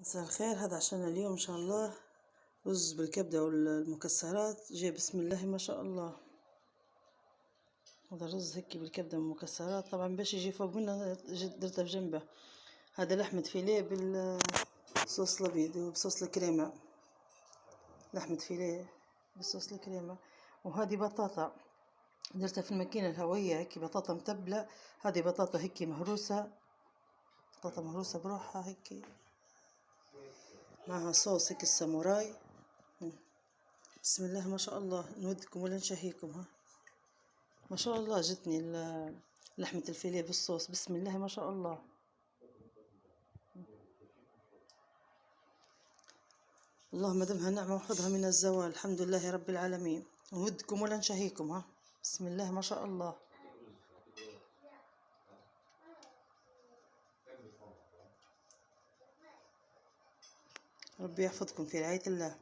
مساء الخير. هذا عشان اليوم ان شاء الله رز بالكبدة والمكسرات. جاي بسم الله ما شاء الله. هذا رز هيك بالكبدة والمكسرات. طبعا باش يجي فوق منه درته بجنبه. هذا لحمة فيليه بالصوص الابيض وبصوص الكريمة. لحمة فيليه بالصوص الكريمة. وهذه بطاطا درتها في الماكينة الهوائية هيك، بطاطا متبلة. هذه بطاطا هيك مهروسة، بطاطا مهروسة بروحها هيك، معها صوص هيك الساموراي. بسم الله ما شاء الله. نودكم ولا نشهيكم. ها ما شاء الله جتني لحمة الفيليه بالصوص. بسم الله ما شاء الله. اللهم دمها نعمة وحفظها من الزوال. الحمد لله رب العالمين. نودكم ولا نشهيكم. ها بسم الله ما شاء الله. ربي يحفظكم في رعاية الله.